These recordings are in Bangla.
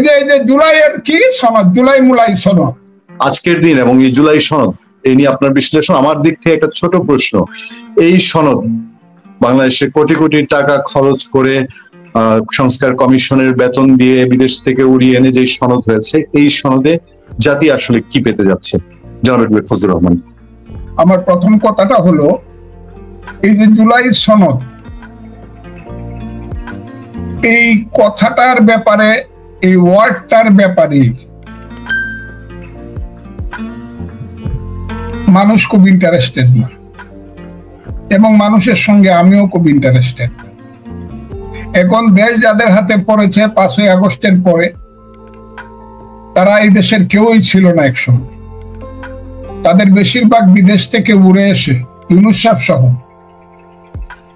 এই যে জুলাইয়ের কি সনদ, জুলাই মুলাই সনদ, আজকের দিন এবং এই জুলাই সনদ, এই নিয়ে আপনার বিশ্লেষণ। আমার দিক থেকে একটা ছোট প্রশ্ন, এই সনদ বাংলাদেশে কোটি কোটি টাকা খরচ করে সংস্কার কমিশনের বেতন দিয়ে বিদেশ থেকে উড়িয়ে এনে যে সনদ হয়েছে, এই সনদে জাতি আসলে কি পেতে যাচ্ছে? জনাব ফজলুর রহমান। আমার প্রথম কথাটা হলো, এই যে জুলাই সনদ, এই কথাটার ব্যাপারে, এই ওয়ার্ডটার ব্যাপারে মানুষ খুব ইন্টারেস্টেড না, এবং মানুষের সঙ্গে আমিও খুব ইন্টারেস্টেড। এখন দেশ যাদের হাতে পড়েছে 5ই আগস্টের পরে, তারা এই দেশের কেউই ছিল না একসময়। তাদের বেশিরভাগ বিদেশ থেকে উড়ে এসে, ইউনূস সাহেব সহ,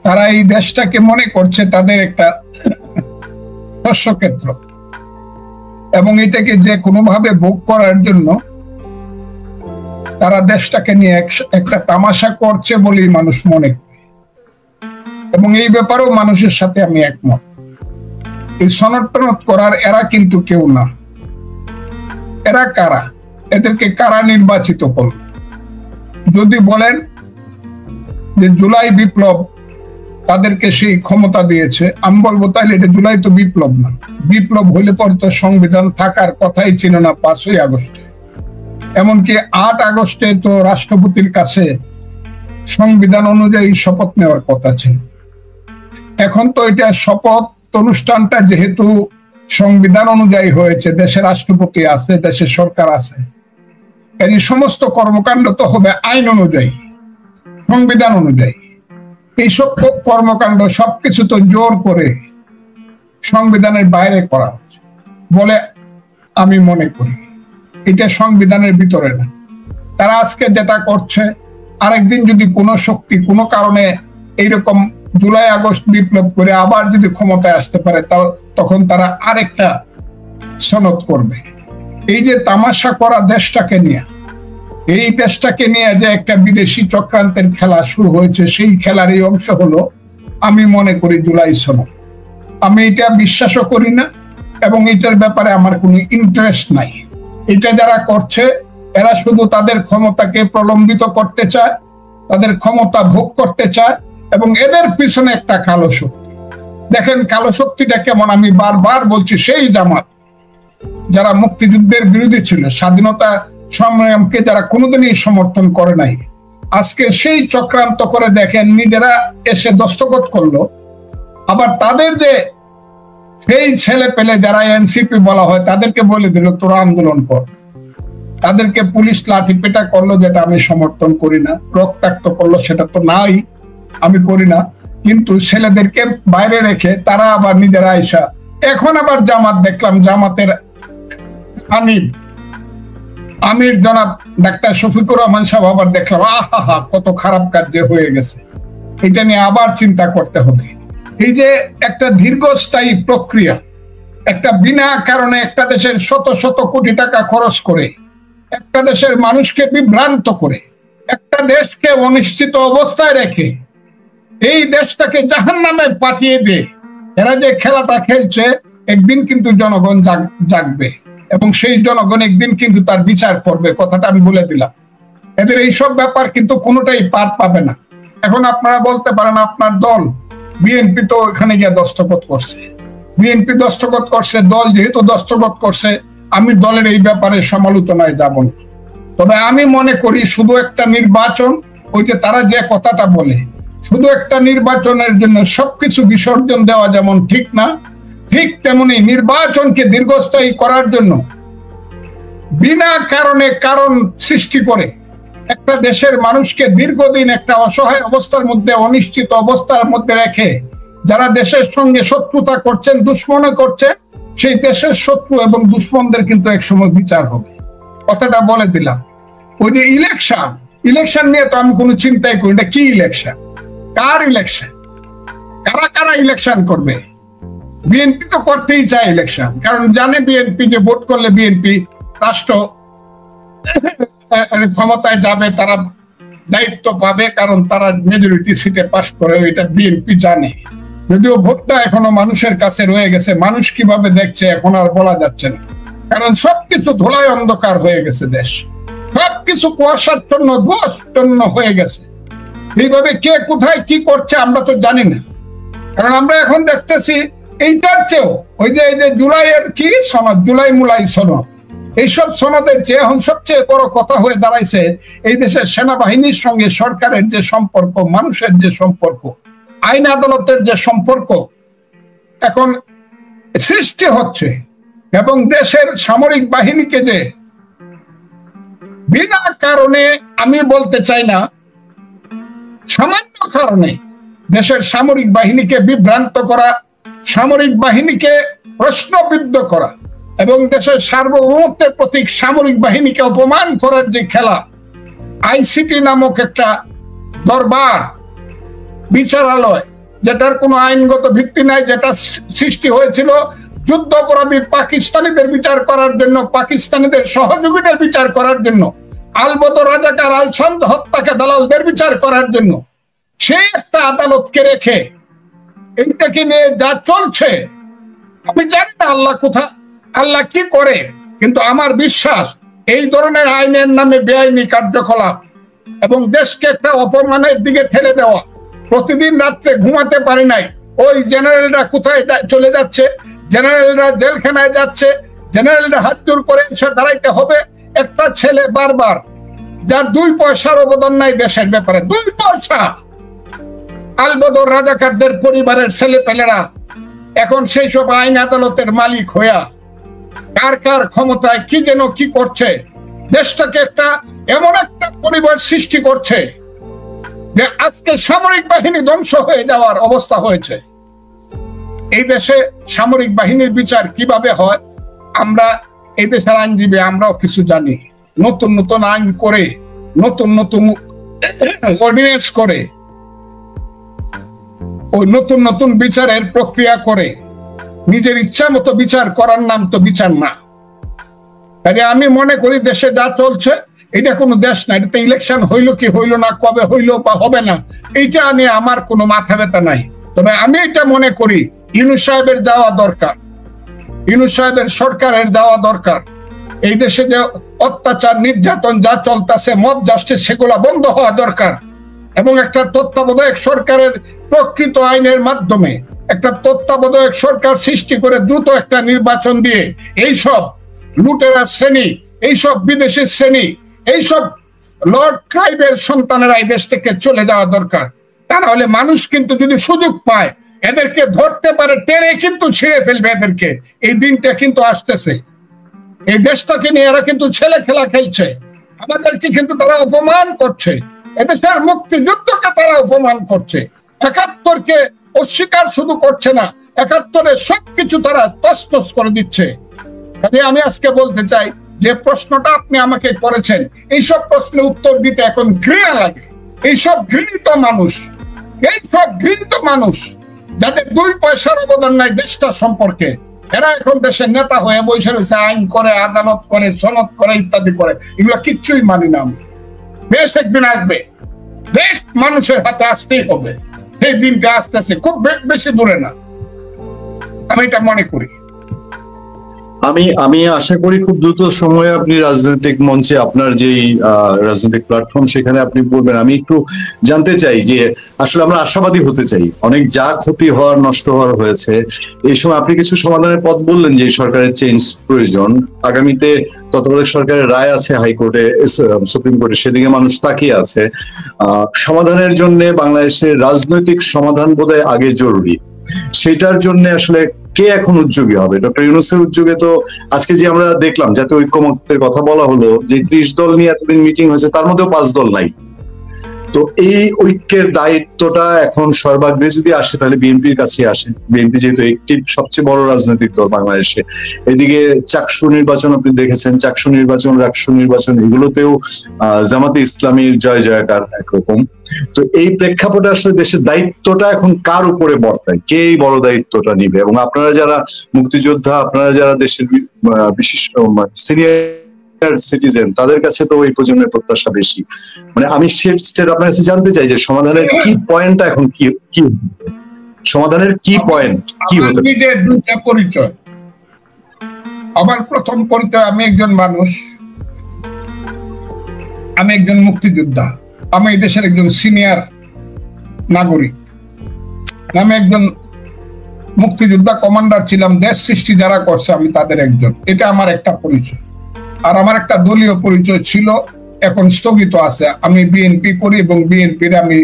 তারা এই দেশটাকে মনে করছে তাদের একটা শস্যক্ষেত্র, এবং এটাকে যে কোনোভাবে ভোগ করার জন্য তারা দেশটাকে নিয়ে একটা তামাশা করছে বলেই মানুষ মনে করে। এবং এই ব্যাপারেও মানুষের সাথে আমি একমত। এই সনদ টনদ করার এরা কিন্তু কেউ না। এরা কারা? এদেরকে কারা নির্বাচিত করল? যদি বলেন যে জুলাই বিপ্লব তাদেরকে সেই ক্ষমতা দিয়েছে, আমি বলবো তাহলে এটা জুলাই তো বিপ্লব না। বিপ্লব হইলে পরে তো সংবিধান থাকার কথাই ছিল না 5ই আগস্টে। এমনকি 8 আগস্টে তো রাষ্ট্রপতির কাছে সংবিধান অনুযায়ী শপথ নেওয়ার কথা ছিল। এখন তো এটা শপথ অনুষ্ঠানটা যেহেতু সংবিধান অনুযায়ী হয়েছে, দেশে রাষ্ট্রপতি আছে, দেশের সরকার আছে, এই সমস্ত কর্মকাণ্ড তো হবে আইন অনুযায়ী, সংবিধান অনুযায়ী। এইসব কর্মকাণ্ড সবকিছু তো জোর করে সংবিধানের বাইরে করা হচ্ছে বলে আমি মনে করি। এটা সংবিধানের ভিতরে না। তারা আজকে যেটা করছে, আরেকদিন যদি কোনো শক্তি কোনো কারণে এইরকম জুলাই আগস্ট বিপ্লব করে আবার যদি ক্ষমতায় আসতে পারে, তখন তারা আরেকটা সনদ করবে। এই যে তামাশা করা দেশটাকে নিয়ে, এই দেশটাকে নিয়ে যে একটা বিদেশি চক্রান্তের খেলা শুরু হয়েছে, সেই খেলার এই অংশ হলো আমি মনে করি জুলাই সনদ। আমি এটা বিশ্বাসও করি না, এবং এটার ব্যাপারে আমার কোনো ইন্টারেস্ট নাই। এটা যারা করছে এরা শুধু তাদের ক্ষমতাকে প্রলম্বিত করতে চায়, তাদের ক্ষমতা ভোগ করতে চায়, এবং এদের পিছনে একটা কালো শক্তি। দেখেন কালো শক্তিটা কেমন, আমি বারবার বলছি, সেই জামাত যারা মুক্তিযুদ্ধের বিরোধী ছিল, স্বাধীনতা সংগ্রামকে যারা কোনোদিনই সমর্থন করে নাই, আজকে সেই চক্রান্ত করে দেখেন নিজেরা এসে দস্তখত করলো। আবার তাদের যে সেই ছেলে পেলে যারা এনসিপি বলা হয়, তাদেরকে বলে দিল তোরা আন্দোলন কর। তাদেরকে পুলিশ লাঠি পেটা করলো, যেটা আমি সমর্থন করি না। রক্তাক্ত করলো, সেটা তো নাই, আমি করি না। কিন্তু ছেলেদেরকে বাইরে রেখে তারা আবার নিজেরা আইসা, এখন আবার জামাত দেখলাম, জামাতের আমির জনাব ডাক্তার শফিকুর রহমান সাহেব আবার দেখলাম, আহা কত খারাপ কাজ হয়ে গেছে। এটা নিয়ে আবার চিন্তা করতে হবে। এই যে একটা দীর্ঘস্থায়ী প্রক্রিয়া, একটা বিনা কারণে একটা দেশের শত শত কোটি টাকা খরচ করে, একটা দেশের মানুষকে বিভ্রান্ত করে, একটা দেশকে অনিশ্চিত অবস্থায় রেখে এই দেশটাকে জাহান্নামে পাঠিয়ে দিয়ে এরা যে খেলাটা খেলছে, একদিন কিন্তু জনগণ জাগবে, এবং সেই জনগণ একদিন কিন্তু তার বিচার করবে। কথাটা আমি বলে দিলাম। এদের এইসব ব্যাপার কিন্তু কোনোটাই পার পাবে না। এখন আপনারা বলতে পারেন আপনার দল বিএনপি তো এখানে গিয়ে দস্তখত করছে, বিএনপি দস্তখত করছে, দল যেহেতু দস্তখত করছে, আমি দলের এই ব্যাপারে সমালোচনায় যাব না। তবে আমি মনে করি শুধু একটা নির্বাচন, ওই যে তারা যে কথাটা বলে, শুধু একটা নির্বাচনের জন্য সবকিছু বিসর্জন দেওয়া যেমন ঠিক না, ঠিক তেমনি নির্বাচনকে দীর্ঘস্থায়ী করার জন্য বিনা কারণে কারণ সৃষ্টি করে একটা দেশের মানুষকে দীর্ঘদিন একটা অসহায় অবস্থার মধ্যে, অনিশ্চিত অবস্থার মধ্যে রেখে যারা দেশের সঙ্গে শত্রুতা করছেন, দুশ্মনী করছে, সেই দেশের শত্রু এবং দুশ্মনদের কিন্তু একসময় বিচার হবে। কথাটা বলে দিলাম। ওই যে ইলেকশন নিয়ে তো আমি কোনো চিন্তাই করি না। কি ইলেকশন? কার ইলেকশন? কারা কারা ইলেকশন করবে? বিএনপি তো করতেই চায় ইলেকশন, কারণ জানে বিএনপি যে ভোট করলে বিএনপি রাষ্ট্র ক্ষমতায় যাবে, তারা দায়িত্ব পাবে, কারণ তারা মেজরিটি সিটে পাস করে, এটা বিএনপি জানে। যদিও ভোটটা এখনো মানুষের কাছে রয়ে গেছে, মানুষ কিভাবে দেখছে এখন আর বলা যাচ্ছে না, কারণ সবকিছু ধুলায় অন্ধকার হয়ে গেছে, দেশ সবকিছু কুয়াশাচ্ছন্ন ধোঁয়াচ্ছন্ন হয়ে গেছে। এইভাবে কে কোথায় কি করছে আমরা তো জানি না, কারণ আমরা এখন দেখতেছি এইটার চেয়েও ওই যে এই যে জুলাইয়ের কি সনদ, জুলাই মুলাই সনদ, এইসব সনদের চেয়ে এখন সবচেয়ে বড় কথা হয়ে দাঁড়াইছে এই দেশের সেনাবাহিনীর সঙ্গে সরকারের যে সম্পর্ক, মানুষের যে সম্পর্ক, আইন আদালতের যে সম্পর্ক এখন সৃষ্টি হচ্ছে। এবং দেশের সামরিক বাহিনীকে যে বিনা কারণে, আমি বলতে চাই না, সামান্য কারণে দেশের সামরিক বাহিনীকে বিভ্রান্ত করা, সামরিক বাহিনীকে প্রশ্নবিদ্ধ করা এবং দেশের সার্বভৌমত্বের প্রতীক সামরিক বাহিনীকে অপমান করার যে খেলা, আইসিটি নামক একটা দরবার বিচারালয় যেটার কোনো আইনগত ভিত্তি নাই, যেটা সৃষ্টি হয়েছিল যুদ্ধ অপরাধী পাকিস্তানিদের বিচার করার জন্য, পাকিস্তানিদের সহযোগীদের বিচার করার জন্য, আলবদর রাজাকার আল সন্দ হত্যাকে দালালদের বিচার করার জন্য, সেই একটা আদালতকে রেখে এইটাকে নিয়ে যা চলছে, আমি জানি না আল্লাহ কোথা, আল্লাহ কি করে, কিন্তু আমার বিশ্বাস এই ধরনের আইনের নামে বেআইনি কার্যকলাপ এবং দেশকে একটা অপমানের দিকে ঠেলে দেওয়া, প্রতিদিন রাত্রে ঘুমাতে পারি নাই, ওই জেনারেলরা কোথায় চলে যাচ্ছে, জেনারেলরা জেলখানায় যাচ্ছে, জেনারেলরা হাত জোর করে এসে দাঁড়াইতে হবে, একটা ছেলে বারবার যার 2 পয়সার অবদান নাই দেশের ব্যাপারে, 2 পয়সা, আলবদর রাজাকারদের পরিবারের ছেলেপেলেরা এখন সেই সব আইন আদালতের মালিক হইয়া কার কার ক্ষমতায় কি যেন কি করছে, দেশটাকে একটা এমন একটা পরিবার সৃষ্টি করছে যে আজকে সামরিক বাহিনী ধ্বংস হয়ে যাওয়ার অবস্থা হয়েছে। এই দেশে সামরিক বাহিনীর বিচার কিভাবে হয় আমরা এই দেশের আইনজীবী আমরাও কিছু জানি। নতুন নতুন আইন করে, নতুন নতুন অর্ডিন্যান্স করে, ওই নতুন নতুন বিচারের প্রক্রিয়া করে নিজের ইচ্ছা মতো বিচার করার নাম তো বিচার না। তাই আমি মনে করি দেশে যা চলছে এটা কোনো দেশ না, এটাতে ইলেকশন হইলো কি হইলো না, কবে হইলো বা হবে না, এইটা নিয়ে আমার কোনো মাথা ব্যথা নাই। তবে আমি এটা মনে করি ইউনূস সাহেবের যাওয়া দরকার, ইউনূস সাহেবের সরকারের যাওয়া দরকার। এই দেশে যে অত্যাচার নির্যাতন যা চলতেছে, মব জাস্টিস, সেগুলা বন্ধ হওয়া দরকার এবং একটা তত্ত্বাবধায়ক সরকারের প্রকৃত আইনের মাধ্যমে একটা তত্ত্বাবধায়ক সরকার সৃষ্টি করে দ্রুত একটা নির্বাচন দিয়ে এইসব লুটেরা শ্রেণী, এইসব বিদেশি শ্রেণী, এইসব লর্ড ক্লাইভের সন্তানেরা এই দেশ থেকে চলে যাওয়া দরকার। তা না হলে মানুষ কিন্তু যদি সুযোগ পায় এদেরকে ধরতে পারে, টেনে কিন্তু ছিঁড়ে ফেলবে এদেরকে। এই দিনটা কিন্তু আসতেছে। এই দেশটাকে নিয়ে এরা কিন্তু ছেলে খেলা খেলছে, আমাদেরকে কিন্তু তারা অপমান করছে, এদেশের মুক্তিযুদ্ধকে তারা অপমান করছে, ৭১কে অস্বীকার শুধু করছে না, ৭১-এর সবকিছু তারা তছনছ করে দিচ্ছে। আমি আজকে বলতে চাই যে প্রশ্নটা আপনি আমাকে করেছেন, এইসব প্রশ্নের উত্তর দিতে এখন ঘৃণা লাগে। এইসব ঘৃণিত মানুষ, এইসব ঘৃণিত মানুষ যাদের 2 পয়সার অবদান নাই দেশটা সম্পর্কে, এরা এখন দেশের নেতা হয়ে বসে রয়েছে, আইন করে, আদালত করে, সনদ করে, ইত্যাদি করে। এগুলো কিচ্ছুই মানি না আমি। দেশ একদিন আসবে, দেশ মানুষের হাতে আসতেই হবে, সেই দিনটা আসতেছে, খুব বেশি দূরে না, আমি এটা মনে করি। আমি আশা করি খুব দ্রুত সময়ে আপনি রাজনৈতিক মঞ্চে আপনার যেই রাজনৈতিক প্ল্যাটফর্ম সেখানে আপনি বলবেন। আমি একটু জানতে চাই যে আসলে আমরা আশাবাদী হতে চাই, অনেক যা ক্ষতি হওয়ার, নষ্ট হওয়ার হয়েছে, এই সময় আপনি কিছু সমাধানের পথ বললেন যে সরকারের চেঞ্জ প্রয়োজন, আগামীতে তত্ত্বাবধায়ক সরকারের রায় আছে হাইকোর্টে, সুপ্রিম কোর্টে, সেদিকে মানুষ তাকিয়ে আছে। সমাধানের জন্য বাংলাদেশের রাজনৈতিক সমাধান বোধহয় আগে জরুরি। সেটার জন্য আসলে কে এখন উদ্যোগী হবে? ডক্টর ইউনূসের উদ্যোগে তো আজকে যে আমরা দেখলাম জাতীয় ঐক্যমত্যের কথা বলা হলো, যে 30 দল নিয়ে এতদিন মিটিং হয়েছে, তার মধ্যেও 5 দল নাই। তো এই ঐক্যের দায়িত্বটা এখন সর্বাগ্রে যদি আসে তাহলে বিএনপির কাছে আসে। বিএনপি যেহেতু একটি সবচেয়ে বড় রাজনৈতিক দল বাংলাদেশে, এদিকে চাকসু নির্বাচন আপনি দেখেছেন, চাকসু নির্বাচন, রাকসু নির্বাচন, এগুলোতেও জামাতে ইসলামীর জয় জয়কার একরকম। তো এই প্রেক্ষাপটে আসলে দেশের দায়িত্বটা এখন কার উপরে বর্তায়, কে এই বড় দায়িত্বটা নিবে? এবং আপনারা যারা মুক্তিযোদ্ধা, আপনারা যারা দেশের বিশেষ সিনিয়র সিটিজেন, তাদের কাছে তো এই প্রজন্মের প্রত্যাশা বেশি। মানে আমি আপনার কাছে জানতে চাই যে সমাধানের কি পয়েন্টটা এখন কি? সমাধানের কি পয়েন্ট কি হতে পারে? নিজের দুইটা পরিচয়। আমার প্রথম পরিচয়, আমি একজন মানুষ, আমি একজন মুক্তিযোদ্ধা, আমি এই দেশের একজন সিনিয়র নাগরিক, আমি একজন মুক্তিযোদ্ধা কমান্ডার ছিলাম, দেশ সৃষ্টি যারা করছে আমি তাদের একজন, এটা আমার একটা পরিচয়। আর আমার একটা দলীয় পরিচয় ছিল, এখন স্থগিত আছে, আমি বিএনপি করি এবং বিএনপির আমি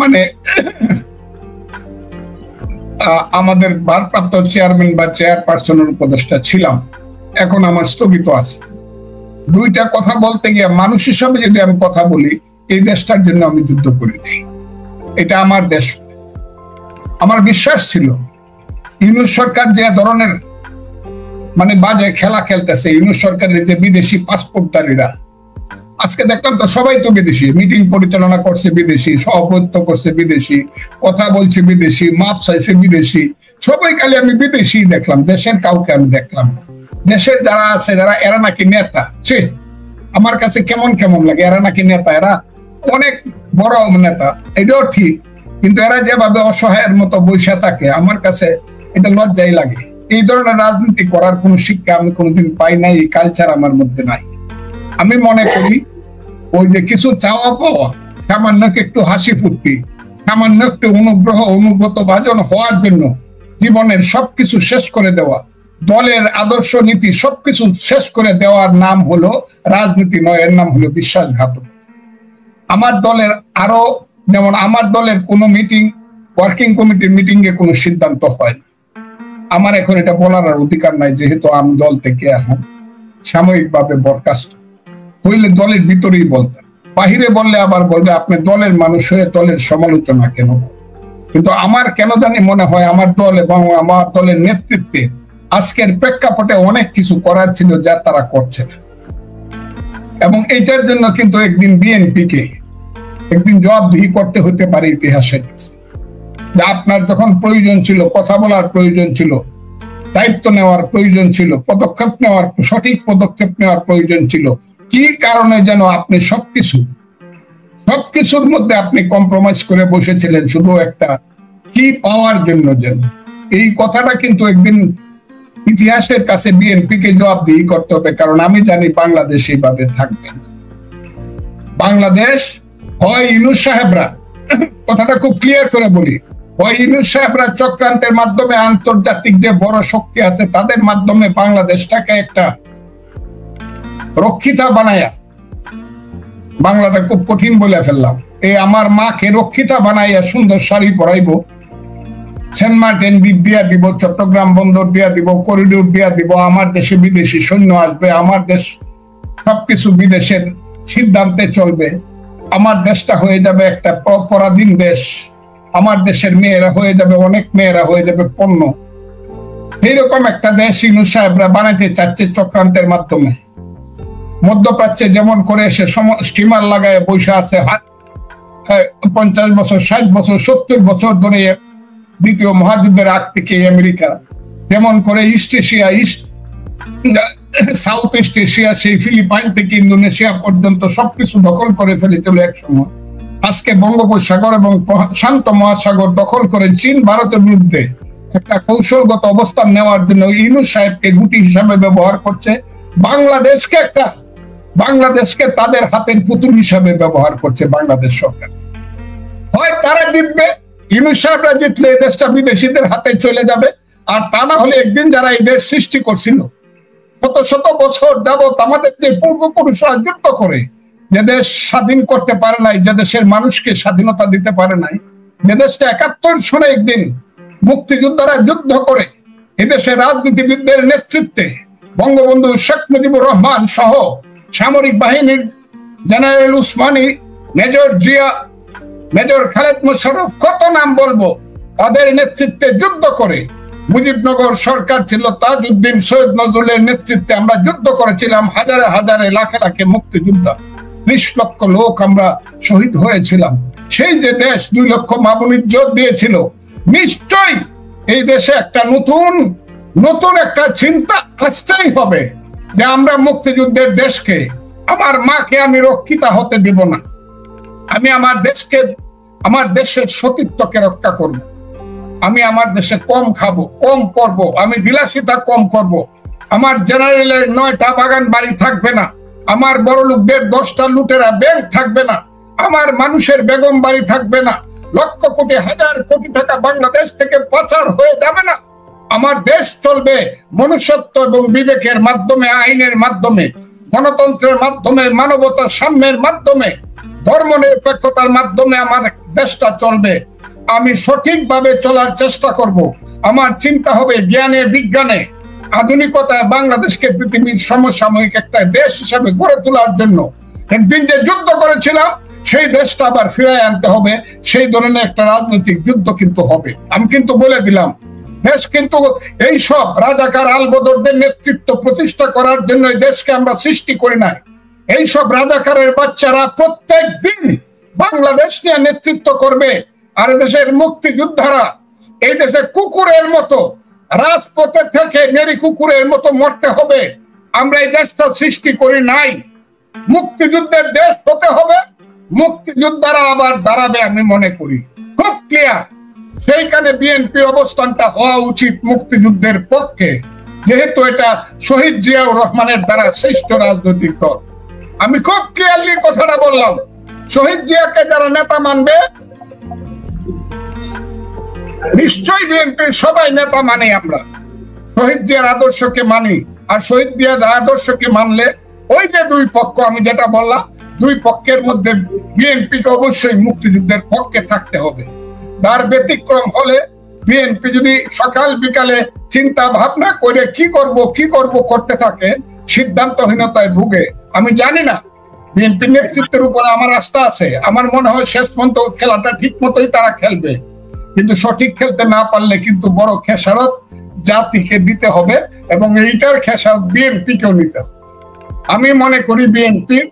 মানে আমাদের ভারপ্রাপ্ত চেয়ারম্যান বা চেয়ারপারসনের উপদেষ্টা ছিলাম, এখন আমার স্থগিত আছে। দুইটা কথা বলতে গিয়ে মানুষ হিসাবে যদি আমি কথা বলি, এই দেশটার জন্য আমি যুদ্ধ করিনি, এটা আমার দেশ। আমার বিশ্বাস ছিল ইউনূস সরকার যে ধরনের মানে বাজে খেলা খেলতেছে, ইউনূস সরকারের যে বিদেশি পাসপোর্টধারীরা, আজকে দেখলাম তো সবাই তো বিদেশি, মিটিং পরিচালনা করছে বিদেশি, সভাপতিত্ব করছে বিদেশি, কথা বলছে বিদেশি, মাপ চাইছে বিদেশি, সবাই খালি আমি বিদেশি দেখলাম, দেশের কাউকে আমি দেখলাম। দেশের যারা আছে যারা, এরা নাকি নেতা, আমার কাছে কেমন কেমন লাগে, এরা নাকি নেতা, এরা অনেক বড় নেতা, এটাও ঠিক, কিন্তু এরা যেভাবে অসহায়ের মতো বসে থাকে, আমার কাছে এটা লজ্জাই লাগে। এই ধরনের রাজনীতি করার কোন শিক্ষা আমি কোনোদিন পাই নাই, এই কালচার আমার মধ্যে নাই। আমি মনে করি ওই যে কিছু চাওয়া পাওয়া, সামান্য একটু হাসি ফুর্তি, সামান্য একটু অনুগ্রহ অনুগত ভাজন হওয়ার জন্য জীবনের সবকিছু শেষ করে দেওয়া, দলের আদর্শ নীতি সবকিছু শেষ করে দেওয়ার নাম হলো রাজনীতি নয়, এর নাম হলো বিশ্বাসঘাতক। আমার দলের আরো, যেমন আমার দলের কোনো মিটিং, ওয়ার্কিং কমিটির মিটিং এ কোনো সিদ্ধান্ত হয় না, আমার এখন এটা বলার আর অধিকার নাই, যেহেতু আমি দল থেকে এখন সাময়িকভাবে বরখাস্ত। হইলে দলের ভিতরেই বলতাম, বাহিরে বললে আবার বলবে আপনি দলের মানুষ হয়ে দলের সমালোচনা কেন। কিন্তু আমার কেন জানি মনে হয় আমার দল এবং আমার দলের নেতৃত্বে আজকের প্রেক্ষাপটে অনেক কিছু করার ছিল যা তারা করছে না, এবং এইটার জন্য কিন্তু একদিন বিএনপিকে একদিন জবাবদিহি করতে হতে পারে ইতিহাসের কাছে, যে আপনার যখন প্রয়োজন ছিল, কথা বলার প্রয়োজন ছিল, দায়িত্ব নেওয়ার প্রয়োজন ছিল, পদক্ষেপ নেওয়ার, সঠিক পদক্ষেপ নেওয়ার প্রয়োজন ছিল, কি কারণে যেন আপনি সবকিছুর মধ্যে আপনি কম্প্রোমাইজ করে বসেছিলেন শুধু একটা কি পাওয়ার জন্য যেন। এই কথাটা কিন্তু একদিন ইতিহাসের কাছে বিএনপিকে জবাবদিহি করতে হবে, কারণ আমি জানি বাংলাদেশ এইভাবে থাকবে না। বাংলাদেশ হয় ইউনূস সাহেবরা, কথাটা খুব ক্লিয়ার করে বলি, হয় ইউনূস সাহেবরা চক্রান্তের মাধ্যমে আন্তর্জাতিক যে বড় শক্তি আছে তাদের মাধ্যমে বাংলাদেশটাকে একটা রক্ষিতা বানায়া, বাংলাটা খুব কঠিন বলে ফেললাম, এই আমার মাকে রক্ষিতা বানাইয়া সুন্দর শাড়ি পরাইবো, সেন্ট মার্টিন দ্বীপ দিয়া দিব, চট্টগ্রাম বন্দর দিয়া দিব, করিডোর দিয়া দিব, আমার দেশে বিদেশি সৈন্য আসবে, আমার দেশ সবকিছু বিদেশের সিদ্ধান্তে চলবে, আমার দেশটা হয়ে যাবে একটা পরাধীন দেশ, আমার দেশের মেয়েরা হয়ে যাবে, অনেক মেয়েরা হয়ে যাবে পণ্য। এইরকম একটা দেশ ইউনূস সাহেবরা বানাইতে চাচ্ছে চক্রান্তের মাধ্যমে। মধ্যপ্রাচ্যে যেমন করে সে স্টিমার লাগায় বসে আছে 50 বছর, 60 বছর, 70 বছর ধরে, দ্বিতীয় মহাযুদ্ধের আগ থেকে আমেরিকা যেমন করে east Asia, south east Asia, সেই ফিলিপাইন থেকে ইন্দোনেশিয়া পর্যন্ত সবকিছু দখল করে ফেলেছিল এক সময়। আজকে বঙ্গোপসাগর এবং শান্ত মহাসাগর দখল করে চীন ভারতের বিরুদ্ধে একটা কৌশলগত অবস্থান নেওয়ার জন্য ইউনূস সাহেবকে গুটি হিসাবে ব্যবহার করছে, বাংলাদেশকে তাদের হাতের পুতুল হিসাবে ব্যবহার করছে বাংলাদেশ সরকার। হয় তারা জিতবে, ইউনূস সাহেবরা জিতলে এই দেশটা বিদেশিদের হাতে চলে যাবে, আর তা না হলে একদিন যারা এই দেশ সৃষ্টি করছিল শত শত বছর যাবৎ আমাদের যে পূর্বপুরুষরা যুদ্ধ করে যে দেশ স্বাধীন করতে পারে নাই, যে দেশের মানুষকে স্বাধীনতা দিতে পারে নাই, যে দেশটা 71 সনে একদিন মুক্তিযোদ্ধারা যুদ্ধ করে এদেশের রাজনীতিবিদদের নেতৃত্বে বঙ্গবন্ধু শেখ মুজিবুর রহমান সহ সামরিক বাহিনীর general Usmani, major Zia, major Khaled Mosharraf, কত নাম বলবো, তাদের নেতৃত্বে যুদ্ধ করে, মুজিবনগর সরকার ছিল তাজউদ্দিন সৈয়দ নজরুলের নেতৃত্বে আমরা যুদ্ধ করেছিলাম, হাজারে হাজারে লাখে লাখে মুক্তিযোদ্ধা, 30 লক্ষ লোক আমরা শহীদ হয়েছিলাম। সেই যে দেশ 2 লক্ষ মা-বোনের যোগ দিয়েছিল, নিশ্চয়ই এই দেশে একটা নতুন একটা চিন্তা আসতেই হবে যে আমরা মুক্তিযুদ্ধের দেশকে, আমার মাকে আমি রক্ষিতা হতে দিব না, আমি আমার দেশকে আমার দেশের সতীত্বকে রক্ষা করব। আমি আমার দেশে কম খাবো, কম পরবো, আমি বিলাসিতা কম করব। আমার জেনারেলের 9টা বাগান বাড়ি থাকবে না, আমার বড় লোকদের 10টা লুটেরা ব্যাংক থাকবে না, আমার মানুষের বেগম বাড়ি থাকবে না, লক্ষ কোটি হাজার কোটি টাকা বাংলাদেশ থেকে পাচার হয়ে যাবে না। আমার দেশ চলবে মনুষ্যত্ব এবং বিবেকের মাধ্যমে, আইনের মাধ্যমে, গণতন্ত্রের মাধ্যমে, মানবতার সাম্যের মাধ্যমে, ধর্মনিরপেক্ষতার মাধ্যমে আমার দেশটা চলবে। আমি সঠিকভাবে চলার চেষ্টা করব। আমার চিন্তা হবে জ্ঞানে বিজ্ঞানে, আধুনিকতায় বাংলাদেশকে পৃথিবীর সমসাময়িক একটা দেশ হিসেবে গড়ে তোলার জন্য। একদিন যে যুদ্ধ করেছিলাম সেই দেশটা আবার ফিরিয়ে আনতে হবে। সেই ধরনের একটা রাজনৈতিক যুদ্ধ কিন্তু হবে। আমি কিন্তু বলে দিলাম, দেশ কিন্তু এইসব রাজাকার আলবদরদের নেতৃত্ব প্রতিষ্ঠা করার জন্য এই দেশকে আমরা সৃষ্টি করি নাই। এইসব রাজাকারের বাচ্চারা প্রত্যেক দিন বাংলাদেশ নিয়ে নেতৃত্ব করবে। আর দেশের মুক্তিযোদ্ধারা এই দেশে কুকুরের মতো রাজপথে থেকে মেরি কুকুরের মতো মরতে হবে। আমরা এই দেশটা সৃষ্টি করি নাই। মুক্তিযুদ্ধের দেশ হতে হবে, মুক্তিযোদ্ধারা আবার দাঁড়াবে। আমি মনে করি খুব ক্লিয়ার সেইখানে বিএনপির অবস্থানটা হওয়া উচিত মুক্তিযুদ্ধের পক্ষে, যেহেতু এটা শহীদ জিয়াউর রহমানের দ্বারা শ্রেষ্ঠ রাজনৈতিক দল। আমি খুব ক্লিয়ারলি কথাটা বললাম, শহীদ জিয়াকে যারা নেতা মানবে, নিশ্চয়ই বিএনপির সবাই নেতা মানি, আমরা শহীদ জিয়ার আদর্শকে মানি। আর শহীদ জিয়ার আদর্শকে মানলে ওই যে দুই পক্ষ আমি যেটা বললাম, দুই পক্ষের মধ্যে বিএনপিকে অবশ্যই মুক্তিযুদ্ধের পক্ষে থাকতে হবে। তার ব্যতিক্রম হলে বিএনপি যদি সকাল বিকালে চিন্তা ভাবনা করে কি করব করতে থাকে, সিদ্ধান্তহীনতায় ভুগে। আমি জানি না, বিএনপি নেতৃত্বের উপরে আমার আস্থা আছে। আমার মনে হয় শেষ পর্যন্ত খেলাটা ঠিক মতোই তারা খেলবে, কিন্তু সঠিক খেলতে না পারলে কিন্তু বড় খেসারত জাতিকে দিতে হবে এবং এইটার খেসারত বিএনপিকেও নিতে হবে। আমি মনে করি বিএনপির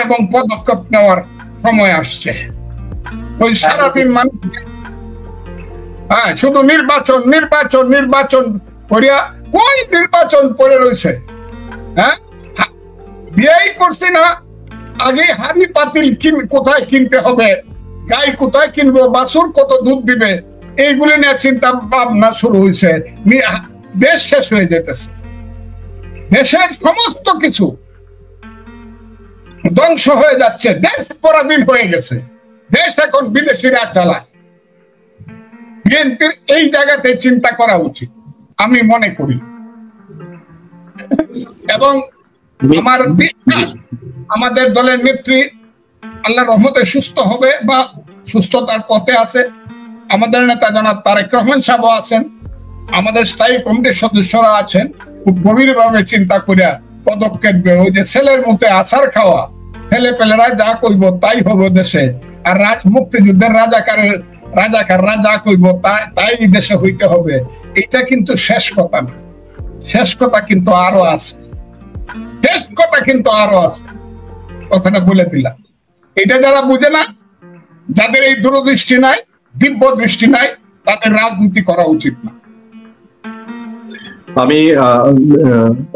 এবং পদক্ষেপ নেওয়ার সময় আসছে। ওই সারাদিন মানুষ শুধু নির্বাচন নির্বাচন নির্বাচন করিয়া কই নির্বাচন পড়ে রয়েছে। বিয়েই করছি না, আগে হাড়ি পাতিল কোথায় কিনতে হবে, গাই কোথায় কিনবো, বাছুর কত দুধ দিবে, এইগুলি নিয়ে চিন্তা ভাবনা শুরু হয়েছে। দেশ শেষ হয়ে যেতেছে, দেশের সমস্ত কিছু ধ্বংস হয়ে যাচ্ছে, দেশ পরাধীন হয়ে গেছে, দেশ এখন বিদেশিরা চালায়। বিএনপির এই জায়গাতে চিন্তা করা উচিত আমি মনে করি, এবং আমার বিশ্বাস আমাদের দলের নেত্রী আল্লাহর রহমতে সুস্থ হবে বা সুস্থতার পথে আছে। আমাদের নেতা জনাব তারেক রহমান সাহেব আছেন, আমাদের স্থায়ী কমিটির সদস্যরা আছেন, খুব গভীরভাবে চিন্তা করিয়া পদক্ষেপ নেবে। ওই যে ছেলের মুখে আচার খাওয়া, ছেলে পেলেরা যা কইব তাই হবে দেশে, আর মুক্তিযুদ্ধের রাজাকাররা যা কইব তাই দেশে হইতে হবে, এটা কিন্তু শেষ কথা না। শেষ কথা কিন্তু আরো আছে, শেষ কথা কিন্তু আরো আছে, কথাটা বলে দিলাম। এটা যারা বুঝে না, যাদের এই দূরদৃষ্টি নাই, দিব্য দৃষ্টি নাই, তাদের রাজনীতি করা উচিত না। আমি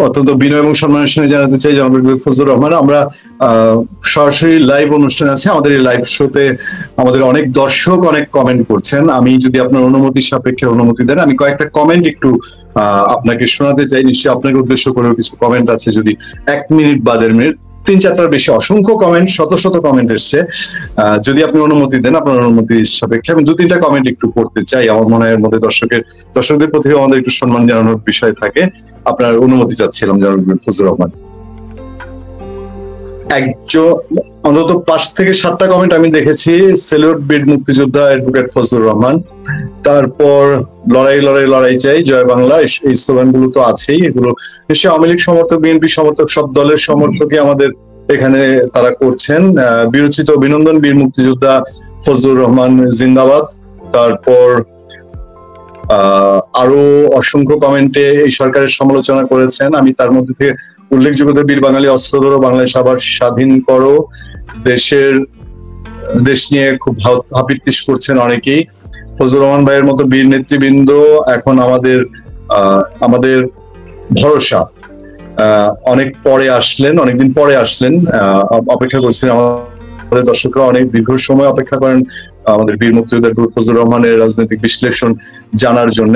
অত্যন্ত বিনয় এবং সম্মানের সঙ্গে জানাতে চাই জনাব ফজলুর রহমান, আমরা সরাসরি লাইভ অনুষ্ঠান আছে, আমাদের এই লাইভ শোতে আমাদের অনেক দর্শক অনেক কমেন্ট করছেন। আমি যদি আপনার অনুমতির সাপেক্ষে অনুমতি দেন, আমি কয়েকটা কমেন্ট একটু আপনাকে শোনাতে চাই। নিশ্চয়ই আপনাকে উদ্দেশ্য করেও কিছু কমেন্ট আছে, যদি 1 মিনিট বা 1.5 মিনিট, 3-4টার বেশি, অসংখ্য কমেন্ট, শত শত কমেন্ট এসছে। যদি আপনি অনুমতি দেন, আপনার অনুমতির সাপেক্ষে আমি 2-3টা কমেন্ট একটু পড়তে চাই। আমার মনে হয় এর মধ্যে দর্শকদের প্রতি আমাদের একটু সম্মান জানানোর বিষয় থাকে। আপনার অনুমতি চাচ্ছিলাম জনাব ফজলুর রহমান। অন্তত 5 থেকে 7টা কমেন্ট আমি দেখেছি। সেলুট বীর মুক্তিযোদ্ধা অ্যাডভোকেট ফজলুর রহমান, তারপর লড়াই লড়াই লড়াই চাই, জয় বাংলা, এই স্লোগানগুলো তো আছেই। এগুলো নিশ্চয়ই আওয়ামী লীগ সমর্থক, বিএনপি সমর্থক, সব দলের সমর্থকই আমাদের এখানে তারা করছেন। বিরচিত অভিনন্দন বীর মুক্তিযোদ্ধা ফজলুর রহমান জিন্দাবাদ। তারপর আরো অসংখ্য কমেন্টে এই সরকারের সমালোচনা করেছেন। আমি তার মধ্যে থেকে উল্লেখযোগ্য বীর বাঙালি অস্ত্র ধরো, বাংলাদেশ আবার স্বাধীন করো, দেশ নিয়ে খুব হাপিত্তিশ করছেন অনেকেই। ফজলুর রহমান ভাইয়ের মতো বীর নেতৃবৃন্দ এখন আমাদের ভরসা। অনেক পরে আসলেন, অনেকদিন পরে আসলেন, অপেক্ষা করছেন। আমাদের দর্শকরা অনেক দীর্ঘ সময় অপেক্ষা করেন আমাদের বীর মুক্তিযোদ্ধা ফজলুর রহমানের রাজনৈতিক বিশ্লেষণ জানার জন্য।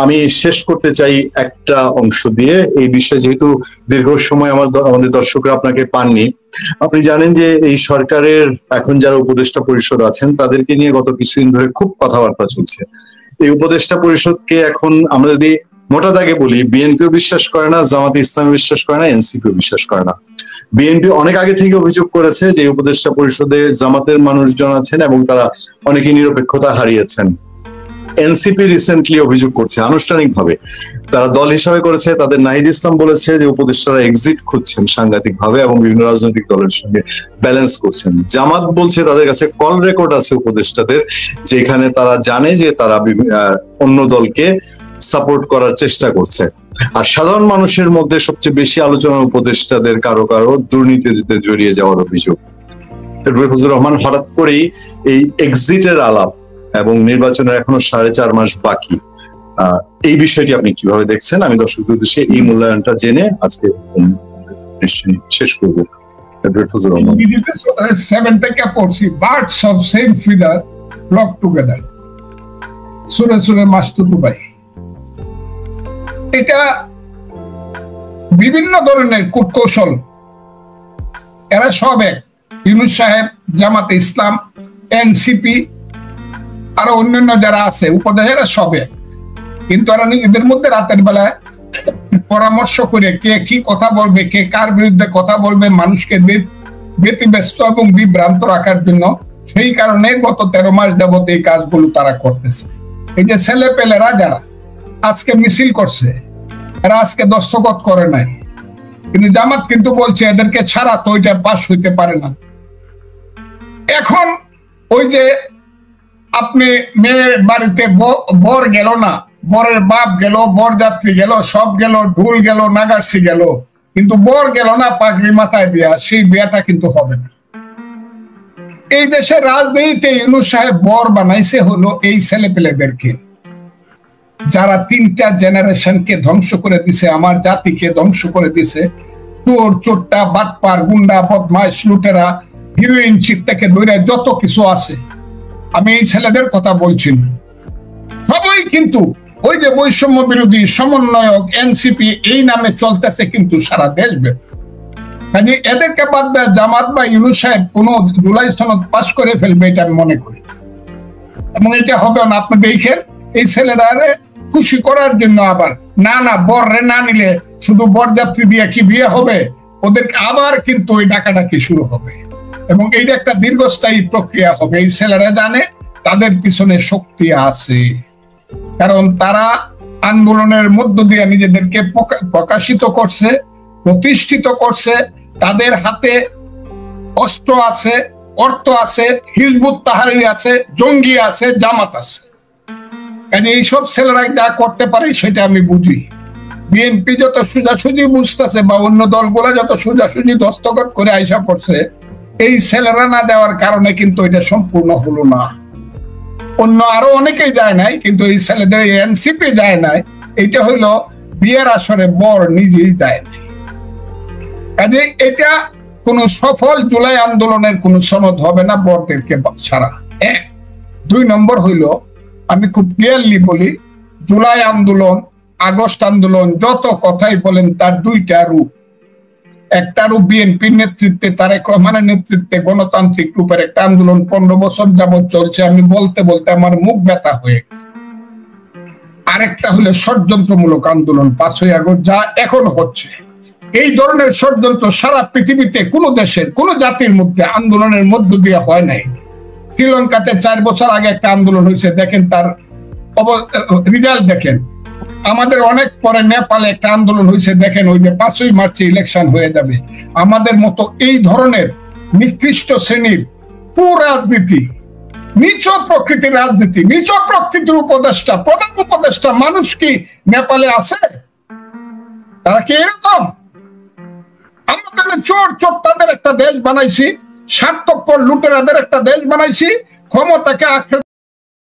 আমি শেষ করতে চাই একটা অংশ দিয়ে এই বিষয়ে, যেহেতু দীর্ঘ সময় আমাদের দর্শকরা আপনাকে পাননি। আপনি জানেন যে এই সরকারের এখন যারা উপদেষ্টা পরিষদ আছেন তাদেরকে নিয়ে গত কিছুদিন ধরে খুব কথাবার্তা চলছে। এই উপদেষ্টা পরিষদকে এখন আমরা যদি মোটা দাগে বলি, বিএনপিও বিশ্বাস করে না, জামাতে ইসলাম বিশ্বাস করে না, এনসিপিও বিশ্বাস করে না। বিএনপি অনেক আগে থেকে অভিযোগ করেছে যে উপদেষ্টা পরিষদে জামাতের মানুষজন আছেন এবং তারা অনেকে নিরপেক্ষতা হারিয়েছেন। এনসিপি রিসেন্টলি অভিযোগ করছে আনুষ্ঠানিকভাবে, তারা দল হিসাবে করেছে, তাদের নাহিদ ইসলাম বলেছে যে উপদেষ্টারা এক্সিট খুঁজছেন সাংঘাতিক ভাবে এবং বিভিন্ন রাজনৈতিক দলের সঙ্গে ব্যালেন্স করছেন। জামাত বলছে তাদের কাছে কল রেকর্ড আছে উপদেষ্টাদের, যেখানে তারা জানে যে তারা অন্য দলকে সাপোর্ট করার চেষ্টা করছে। আর সাধারণ মানুষের মধ্যে সবচেয়ে বেশি আলোচনা উপদেষ্টাদের কারো কারো দুর্নীতিতে জড়িয়ে যাওয়ার অভিযোগ। ফজলুর রহমান হঠাৎ করেই এই এক্সিটের আলাপ এবং নির্বাচনের এখনো 4.5 মাস বাকি, এই বিষয়টি আপনি কিভাবে দেখছেন? আমি দর্শকদের উদ্দেশ্যে এই মূল্যায়নটা জেনে আজকে নিশ্চয়ই শেষ করবো। ফজলুর রহমান 7 থেকে পড়ছি, birds of same feather flock together, সুরে সুরে মাসতুতু ভাই। এটা বিভিন্ন ধরনের কূটকৌশল, এরা সব এক। ইউনূস সাহেব, জামাতে ইসলাম, এনসিপি, আরো অন্যান্য যারা আছে উপদেষ্টারা সব এক, কিন্তু এরা নিজেদের মধ্যে রাতের বেলায় পরামর্শ করে কে কি কথা বলবে, কে কার বিরুদ্ধে কথা বলবে, মানুষকে ব্যতিব্যস্ত এবং বিভ্রান্ত রাখার জন্য সেই কারণে গত 13 মাস যাবত এই কাজগুলো তারা করতেছে। এই যে ছেলে পেলেরা যারা আজকে মিছিল করছে, এরা আজকে দস্তখত করে নাই, কিন্তু জামাত কিন্তু বলছে এদেরকে ছাড়া তো ওইটা পাস হইতে পারে না। এখন ওই যে আপনি মেয়ের বাড়িতে বর গেল না, বরের বাপ গেল, বরযাত্রী গেল, সব গেল, ঢোল গেল, নাগারসি গেল, কিন্তু বর গেল না পাগড়ি মাথায় দিয়া, সেই বিয়েটা কিন্তু হবে না। এই দেশের রাজনীতিতে ইউনূস সাহেব বর বানাইছে হলো এই ছেলে পেলেদেরকে, যারা 3টা জেনারেশনকে ধ্বংস করে দিছে, আমার জাতিকে ধ্বংস করে দিছে। চোর, চোরটা, বাটপার, গুন্ডা, বদমাইশ, লুটেরা, হিরোইন চিত থেকে ধরে যত কিছু আছে, আমি এই ছেলেদের কথা বলছি না, সবাই কিন্তু ওই যে বৈষম্য বিরোধী সমন্বয়ক এনসিপি এই নামে চলতেছে কিন্তু সারা দেশ ব্যাপী। কাজে এদেরকে বাদ দেয় জামাত বা ইউনূস সাহেব কোন জুলাই সনদ পাস করে ফেলবে এটা আমি মনে করি, এবং এটা হবে না। আপনি দেখেন এই ছেলেরা খুশি করার জন্য আবার না বর রে না নিলে শুধু বরযাত্রী দিয়ে কি বিয়ে হবে, ওদেরকে আবার কিন্তু ওই ডাকাডাকি শুরু হবে এবং এইটা একটা দীর্ঘস্থায়ী প্রক্রিয়া হবে। এই ছেলেরা জানে তাদের পিছনে শক্তি আছে, কারণ তারা আন্দোলনের মধ্য দিয়ে নিজেদেরকে প্রকাশিত করছে, প্রতিষ্ঠিত করছে, তাদের হাতে অস্ত্র আছে, অর্থ আছে, হিজবুত তাহরির আছে, জঙ্গি আছে, জামাত আছে। কাজে এইসব ছেলেরা যা করতে পারে সেটা আমি বুঝি। বিএনপি যত সোজাসুজি বুঝতেছে বা অন্য দলগুলো যত সোজাসুজি দস্তখত করে আইসা পড়ছে, এই ছেলেরা না দেওয়ার কারণে কিন্তু এটা সম্পূর্ণ হলো না। অন্য আরো অনেকেই যায় নাই, কিন্তু এই ছেলেদের এনসিপি যায় নাই, এটা হইলো বিয়ের আসরে বর নিজেই যায় নাই। কাজে এটা কোন সফল জুলাই আন্দোলনের কোন সনদ হবে না বরদেরকে ছাড়া। 1 2 নম্বর হইলো, আমি খুব ক্লিয়ারলি বলি, জুলাই আন্দোলন, আগস্ট আন্দোলন যত কথাই বলেন তার 2টা রূপ। একটা রূপ বিএনপির নেতৃত্বে, তারেক রহমানের নেতৃত্বে গণতান্ত্রিক রূপের একটা আন্দোলন 15 বছর যাবত চলছে, আমি বলতে বলতে আমার মুখ ব্যথা হয়ে গেছে। আরেকটা হলো ষড়যন্ত্রমূলক আন্দোলন 5ই আগস্ট, যা এখন হচ্ছে। এই ধরনের ষড়যন্ত্র সারা পৃথিবীতে কোন দেশের কোন জাতির মধ্যে আন্দোলনের মধ্য দিয়ে হয় নাই। শ্রীলঙ্কাতে 4 বছর আগে একটা আন্দোলন হয়েছে, দেখেন তার রেজাল্ট দেখেন। আমাদের অনেক পরে নেপালে একটা আন্দোলন হয়েছে, দেখেন ওই যে 5ই মার্চে ইলেকশন হয়ে যাবে। আমাদের মতো এই ধরনের নিকৃষ্ট শ্রেণীর কুরাজনীতি, নিচ প্রকৃতির রাজনীতি, নিচ প্রকৃতির উপদেষ্টা, প্রধান উপদেষ্টা মানুষ কি নেপালে আছে? তারা কি এরকম? আমরা তাহলে চোর চোরটাদের একটা দেশ বানাইছি, স্বার্থপর লুটেরাদের একটা দেশ বানাইছি, ক্ষমতাকে আঁকড়ে